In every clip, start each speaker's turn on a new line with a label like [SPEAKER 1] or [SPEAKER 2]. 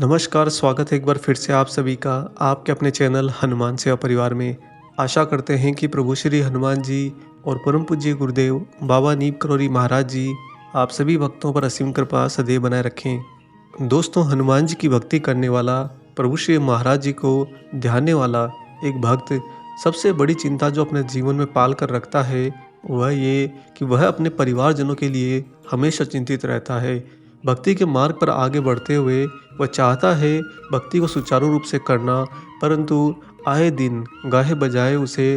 [SPEAKER 1] नमस्कार, स्वागत है एक बार फिर से आप सभी का आपके अपने चैनल हनुमान सेवा परिवार में। आशा करते हैं कि प्रभु श्री हनुमान जी और परम पूज्य गुरुदेव बाबा नीम करौरी महाराज जी आप सभी भक्तों पर असीम कृपा सदैव बनाए रखें। दोस्तों, हनुमान जी की भक्ति करने वाला, प्रभु श्री महाराज जी को ध्यानने वाला एक भक्त सबसे बड़ी चिंता जो अपने जीवन में पाल कर रखता है वह ये कि वह अपने परिवारजनों के लिए हमेशा चिंतित रहता है। भक्ति के मार्ग पर आगे बढ़ते हुए वह चाहता है भक्ति को सुचारू रूप से करना, परंतु आए दिन गाहे बजाए उसे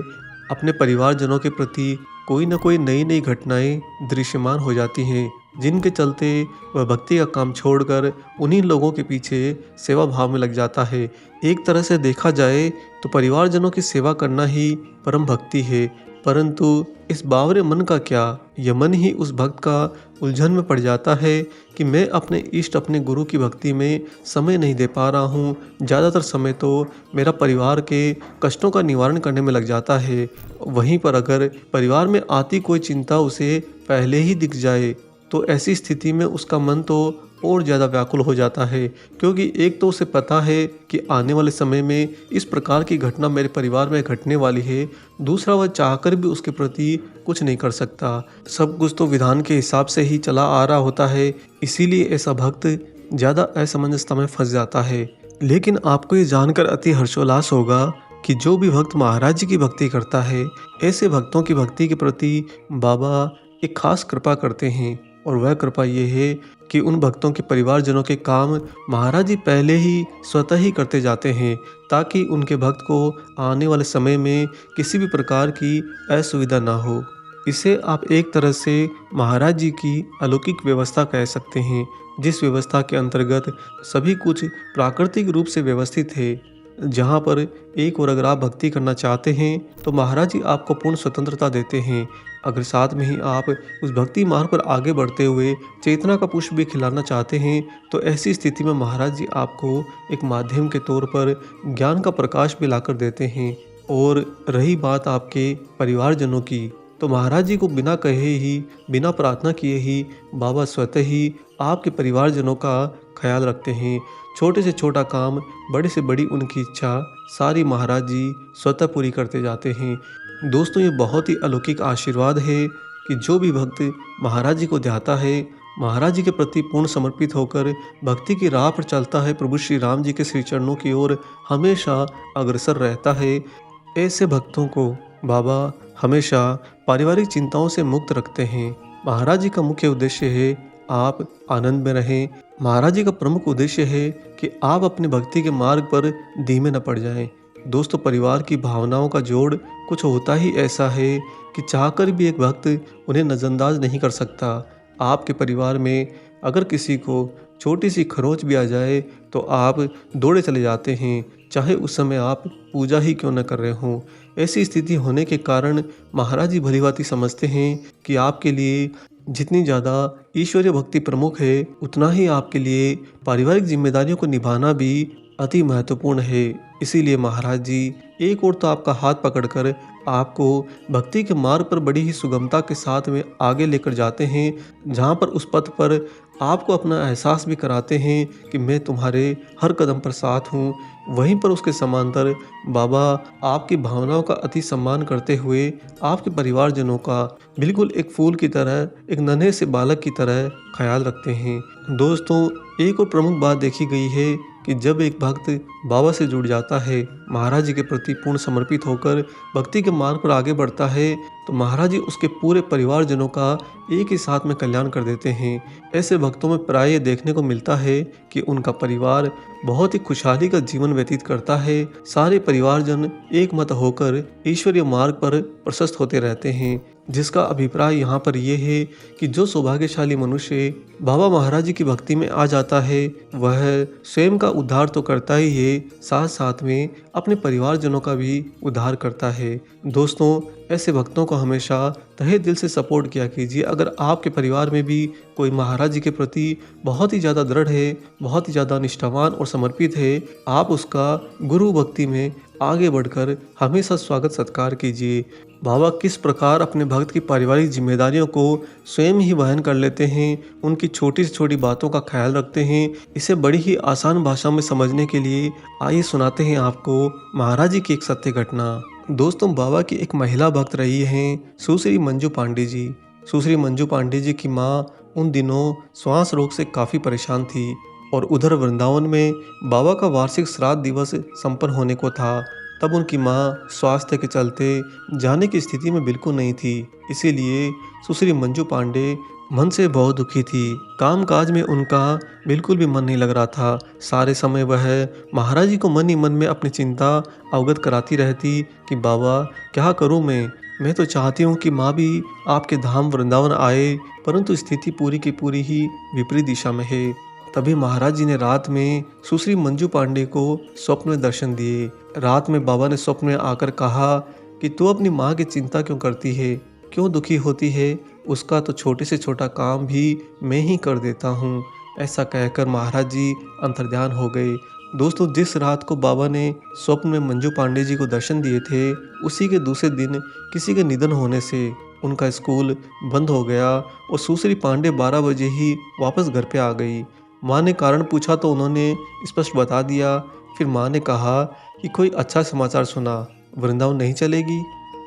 [SPEAKER 1] अपने परिवारजनों के प्रति कोई न कोई नई नई घटनाएं दृश्यमान हो जाती हैं, जिनके चलते वह भक्ति का काम छोड़कर उन्हीं लोगों के पीछे सेवा भाव में लग जाता है। एक तरह से देखा जाए तो परिवारजनों की सेवा करना ही परम भक्ति है, परंतु इस बावरे मन का क्या, यह मन ही उस भक्त का उलझन में पड़ जाता है कि मैं अपने इष्ट अपने गुरु की भक्ति में समय नहीं दे पा रहा हूँ। ज़्यादातर समय तो मेरा परिवार के कष्टों का निवारण करने में लग जाता है। वहीं पर अगर परिवार में आती कोई चिंता उसे पहले ही दिख जाए तो ऐसी स्थिति में उसका मन तो और ज़्यादा व्याकुल हो जाता है, क्योंकि एक तो उसे पता है कि आने वाले समय में इस प्रकार की घटना मेरे परिवार में घटने वाली है, दूसरा वह चाहकर भी उसके प्रति कुछ नहीं कर सकता। सब कुछ तो विधान के हिसाब से ही चला आ रहा होता है, इसीलिए ऐसा भक्त ज़्यादा असमंजसता में फंस जाता है। लेकिन आपको ये जानकर अति हर्षोल्लास होगा कि जो भी भक्त महाराज जी की भक्ति करता है, ऐसे भक्तों की भक्ति के प्रति बाबा एक खास कृपा करते हैं, और वह कृपा ये है कि उन भक्तों के परिवारजनों के काम महाराज जी पहले ही स्वतः ही करते जाते हैं, ताकि उनके भक्त को आने वाले समय में किसी भी प्रकार की असुविधा ना हो। इसे आप एक तरह से महाराज जी की अलौकिक व्यवस्था कह सकते हैं, जिस व्यवस्था के अंतर्गत सभी कुछ प्राकृतिक रूप से व्यवस्थित है। जहाँ पर एक और अगर आप भक्ति करना चाहते हैं तो महाराज जी आपको पूर्ण स्वतंत्रता देते हैं। अगर साथ में ही आप उस भक्ति मार्ग पर आगे बढ़ते हुए चेतना का पुष्प भी खिलाना चाहते हैं तो ऐसी स्थिति में महाराज जी आपको एक माध्यम के तौर पर ज्ञान का प्रकाश भी लाकर देते हैं। और रही बात आपके परिवारजनों की, तो महाराज जी को बिना कहे ही, बिना प्रार्थना किए ही बाबा स्वतः ही आपके परिवारजनों का ख्याल रखते हैं। छोटे से छोटा काम, बड़े से बड़ी उनकी इच्छा सारी महाराज जी स्वतः पूरी करते जाते हैं। दोस्तों, ये बहुत ही अलौकिक आशीर्वाद है कि जो भी भक्त महाराज जी को ध्याता है, महाराज जी के प्रति पूर्ण समर्पित होकर भक्ति की राह पर चलता है, प्रभु श्री राम जी के श्री चरणों की ओर हमेशा अग्रसर रहता है, ऐसे भक्तों को बाबा हमेशा पारिवारिक चिंताओं से मुक्त रखते हैं। महाराज जी का मुख्य उद्देश्य है आप आनंद में रहें। महाराज जी का प्रमुख उद्देश्य है कि आप अपने भक्ति के मार्ग पर धीमे न पड़ जाएं। दोस्तों, परिवार की भावनाओं का जोड़ कुछ होता ही ऐसा है कि चाहकर भी एक भक्त उन्हें नज़रअंदाज नहीं कर सकता। आपके परिवार में अगर किसी को छोटी सी खरोंच भी आ जाए तो आप दौड़े चले जाते हैं, चाहे उस समय आप पूजा ही क्यों न कर रहे हों। ऐसी स्थिति होने के कारण महाराज जी भलीभांति समझते हैं कि आपके लिए जितनी ज़्यादा ईश्वरीय भक्ति प्रमुख है, उतना ही आपके लिए पारिवारिक जिम्मेदारियों को निभाना भी अति महत्वपूर्ण है। इसीलिए महाराज जी एक और तो आपका हाथ पकड़कर आपको भक्ति के मार्ग पर बड़ी ही सुगमता के साथ में आगे लेकर जाते हैं, जहाँ पर उस पथ पर आपको अपना एहसास भी कराते हैं कि मैं तुम्हारे हर कदम पर साथ हूँ। वहीं पर उसके समांतर बाबा आपकी भावनाओं का अति सम्मान करते हुए आपके परिवारजनों का बिल्कुल एक फूल की तरह, एक नन्हे से बालक की तरह ख्याल रखते हैं। दोस्तों, एक और प्रमुख बात देखी गई है कि जब एक भक्त बाबा से जुड़ जाता है, महाराज जी के प्रति पूर्ण समर्पित होकर भक्ति के मार्ग पर आगे बढ़ता है, तो महाराज जी उसके पूरे परिवारजनों का एक ही साथ में कल्याण कर देते हैं। ऐसे भक्तों में प्राय ये देखने को मिलता है कि उनका परिवार बहुत ही खुशहाली का जीवन व्यतीत करता है। सारे परिवारजन एक मत होकर ईश्वरीय मार्ग पर प्रशस्त होते रहते हैं, जिसका अभिप्राय यहाँ पर यह है कि जो सौभाग्यशाली मनुष्य बाबा महाराज जी की भक्ति में आ जाता है, वह स्वयं का उद्धार तो करता ही है, साथ साथ में अपने परिवारजनों का भी उद्धार करता है। दोस्तों, ऐसे भक्तों को हमेशा तहे दिल से सपोर्ट किया कीजिए। अगर आपके परिवार में भी कोई महाराज जी के प्रति बहुत ही ज़्यादा दृढ़ है, बहुत ही ज़्यादा निष्ठावान और समर्पित है, आप उसका गुरु भक्ति में आगे बढ़कर हमेशा स्वागत सत्कार कीजिए। बाबा किस प्रकार अपने भक्त की पारिवारिक जिम्मेदारियों को स्वयं ही वहन कर लेते हैं, उनकी छोटी से छोटी बातों का ख्याल रखते हैं, इसे बड़ी ही आसान भाषा में समझने के लिए आइए सुनाते हैं आपको महाराज जी की एक सत्य घटना। दोस्तों, बाबा की एक महिला भक्त रही हैं सुश्री मंजू पांडे जी। सुश्री मंजू पांडे जी की माँ उन दिनों श्वास रोग से काफ़ी परेशान थी और उधर वृंदावन में बाबा का वार्षिक श्राद्ध दिवस संपन्न होने को था। तब उनकी माँ स्वास्थ्य के चलते जाने की स्थिति में बिल्कुल नहीं थी। इसीलिए सुश्री मंजू पांडे मन से बहुत दुखी थी। कामकाज में उनका बिल्कुल भी मन नहीं लग रहा था। सारे समय वह महाराज जी को मन ही मन में अपनी चिंता अवगत कराती रहती कि बाबा क्या करूं मैं तो चाहती हूँ कि माँ भी आपके धाम वृंदावन आए, परंतु स्थिति पूरी की पूरी ही विपरीत दिशा में है। तभी महाराज जी ने रात में सुश्री मंजू पांडे को स्वप्न में दर्शन दिए। रात में बाबा ने स्वप्न में आकर कहा कि तू अपनी माँ की चिंता क्यों करती है, क्यों दुखी होती है, उसका तो छोटे से छोटा काम भी मैं ही कर देता हूँ। ऐसा कहकर महाराज जी अंतर्ध्यान हो गए। दोस्तों, जिस रात को बाबा ने स्वप्न में मंजू पांडे जी को दर्शन दिए थे, उसी के दूसरे दिन किसी के निधन होने से उनका स्कूल बंद हो गया और सुश्री पांडे 12 बजे ही वापस घर पे आ गई। माँ ने कारण पूछा तो उन्होंने स्पष्ट बता दिया। फिर माँ ने कहा कि कोई अच्छा समाचार सुना, वृंदावन नहीं चलेगी।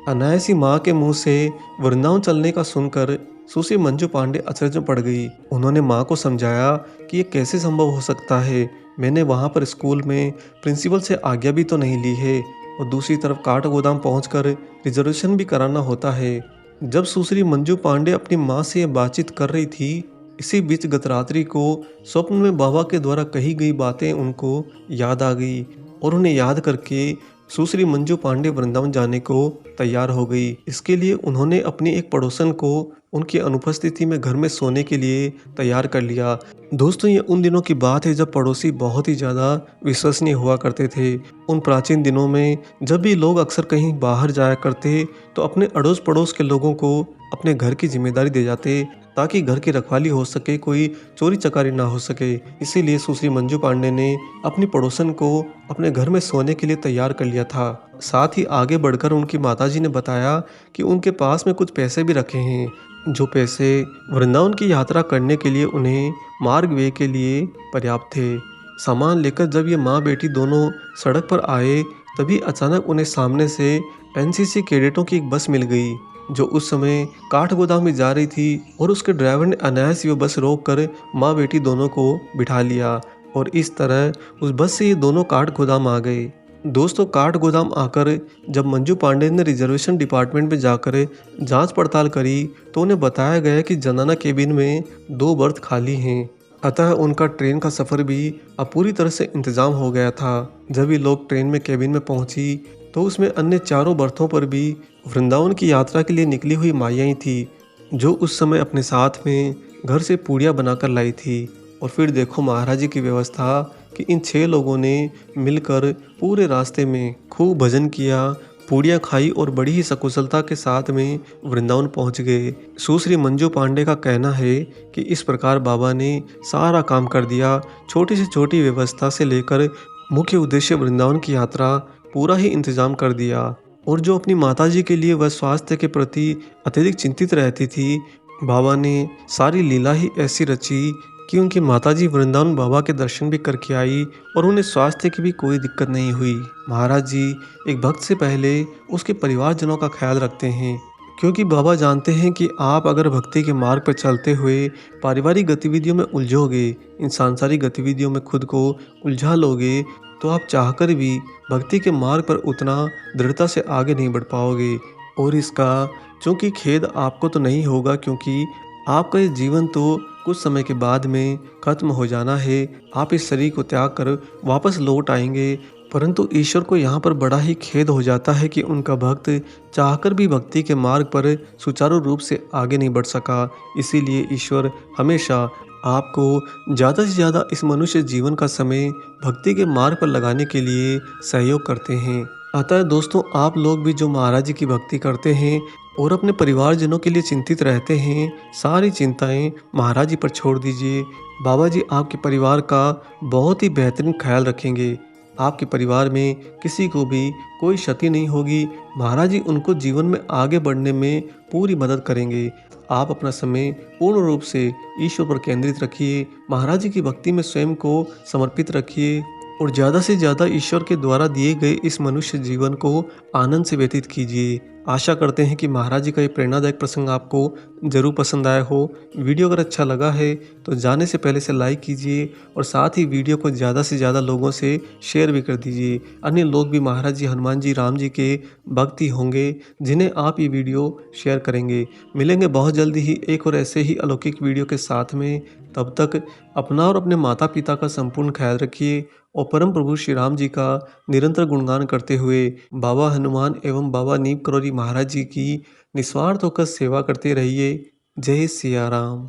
[SPEAKER 1] अनायासी माँ के मुंह से वृंदावन चलने का सुनकर सुश्री मंजू पांडे अचरज में पड़ गई। उन्होंने माँ को समझाया कि ये कैसे संभव हो सकता है, मैंने वहाँ पर स्कूल में प्रिंसिपल से आज्ञा भी तो नहीं ली है और दूसरी तरफ काठ गोदाम पहुँचकर रिजर्वेशन भी कराना होता है। जब सुश्री मंजू पांडे अपनी माँ से ये बातचीत कर रही थी, इसी बीच गत रात्रि को स्वप्न में बाबा के द्वारा कही गई बातें उनको याद आ गई और उन्हें याद करके सुश्री मंजू पांडे वृंदावन जाने को तैयार हो गई। इसके लिए उन्होंने अपनी एक पड़ोसन को उनकी अनुपस्थिति में घर में सोने के लिए तैयार कर लिया। दोस्तों, ये उन दिनों की बात है जब पड़ोसी बहुत ही ज़्यादा विश्वसनीय हुआ करते थे। उन प्राचीन दिनों में जब भी लोग अक्सर कहीं बाहर जाया करते तो अपने अड़ोस पड़ोस के लोगों को अपने घर की जिम्मेदारी दे जाते ताकि घर की रखवाली हो सके, कोई चोरी चकारी ना हो सके। इसीलिए सुश्री मंजू पांडे ने अपनी पड़ोसन को अपने घर में सोने के लिए तैयार कर लिया था। साथ ही आगे बढ़कर उनकी माताजी ने बताया कि उनके पास में कुछ पैसे भी रखे हैं, जो पैसे वृंदावन की यात्रा करने के लिए उन्हें मार्ग वे के लिए पर्याप्त थे। सामान लेकर जब ये माँ बेटी दोनों सड़क पर आए, तभी अचानक उन्हें सामने से एनसीसी कैडेटों की एक बस मिल गई, जो उस समय काठ गोदाम में जा रही थी और उसके ड्राइवर ने अनायास वो बस रोककर माँ बेटी दोनों को बिठा लिया और इस तरह उस बस से ये दोनों काठ गोदाम आ गए। दोस्तों, काठ गोदाम आकर जब मंजू पांडे ने रिजर्वेशन डिपार्टमेंट में जाकर जांच पड़ताल करी तो उन्हें बताया गया कि जनाना केबिन में 2 बर्थ खाली हैं। अतः उनका ट्रेन का सफ़र भी अब पूरी तरह से इंतज़ाम हो गया था। जब ये लोग ट्रेन में केबिन में पहुंची तो उसमें अन्य 4 बर्थों पर भी वृंदावन की यात्रा के लिए निकली हुई माइयाँ थी, जो उस समय अपने साथ में घर से पूड़ियाँ बनाकर लाई थी। और फिर देखो महाराज जी की व्यवस्था कि इन 6 लोगों ने मिलकर पूरे रास्ते में खूब भजन किया, पूड़ियाँ खाई और बड़ी ही सकुशलता के साथ में वृंदावन पहुंच गए। सुश्री मंजू पांडे का कहना है कि इस प्रकार बाबा ने सारा काम कर दिया, छोटी से छोटी व्यवस्था से लेकर मुख्य उद्देश्य वृंदावन की यात्रा पूरा ही इंतजाम कर दिया। और जो अपनी माताजी के लिए वह स्वास्थ्य के प्रति अत्यधिक चिंतित रहती थी, बाबा ने सारी लीला ही ऐसी रची कि उनकी माताजी वृंदावन बाबा के दर्शन भी करके आई और उन्हें स्वास्थ्य की भी कोई दिक्कत नहीं हुई। महाराज जी एक भक्त से पहले उसके परिवारजनों का ख्याल रखते हैं, क्योंकि बाबा जानते हैं कि आप अगर भक्ति के मार्ग पर चलते हुए पारिवारिक गतिविधियों में उलझोगे, इन सांसारिक गतिविधियों में खुद को उलझा लोगे, तो आप चाहकर भी भक्ति के मार्ग पर उतना दृढ़ता से आगे नहीं बढ़ पाओगे। और इसका चूँकि खेद आपको तो नहीं होगा, क्योंकि आपका ये जीवन तो कुछ समय के बाद में खत्म हो जाना है। आप इस शरीर को त्याग कर वापस लौट आएंगे, परंतु ईश्वर को यहाँ पर बड़ा ही खेद हो जाता है कि उनका भक्त चाहकर भी भक्ति के मार्ग पर सुचारू रूप से आगे नहीं बढ़ सका। इसीलिए ईश्वर हमेशा आपको ज़्यादा से ज़्यादा इस मनुष्य जीवन का समय भक्ति के मार्ग पर लगाने के लिए सहयोग करते हैं। अतः दोस्तों, आप लोग भी जो महाराज जी की भक्ति करते हैं और अपने परिवारजनों के लिए चिंतित रहते हैं, सारी चिंताएं महाराज जी पर छोड़ दीजिए। बाबा जी आपके परिवार का बहुत ही बेहतरीन ख्याल रखेंगे। आपके परिवार में किसी को भी कोई क्षति नहीं होगी। महाराज जी उनको जीवन में आगे बढ़ने में पूरी मदद करेंगे। आप अपना समय पूर्ण रूप से ईश्वर पर केंद्रित रखिए। महाराज जी की भक्ति में स्वयं को समर्पित रखिए और ज़्यादा से ज़्यादा ईश्वर के द्वारा दिए गए इस मनुष्य जीवन को आनंद से व्यतीत कीजिए। आशा करते हैं कि महाराज जी का ये प्रेरणादायक प्रसंग आपको ज़रूर पसंद आया हो। वीडियो अगर अच्छा लगा है तो जाने से पहले से लाइक कीजिए और साथ ही वीडियो को ज़्यादा से ज़्यादा लोगों से शेयर भी कर दीजिए। अन्य लोग भी महाराज जी, हनुमान जी, राम जी के भक्त ही होंगे जिन्हें आप ये वीडियो शेयर करेंगे। मिलेंगे बहुत जल्दी ही एक और ऐसे ही अलौकिक वीडियो के साथ में। तब तक अपना और अपने माता पिता का संपूर्ण ख्याल रखिए और परम प्रभु श्री राम जी का निरंतर गुणगान करते हुए बाबा हनुमान एवं बाबा नीम करोली महाराज जी की निस्वार्थ होकर सेवा करते रहिए। जय सिया राम।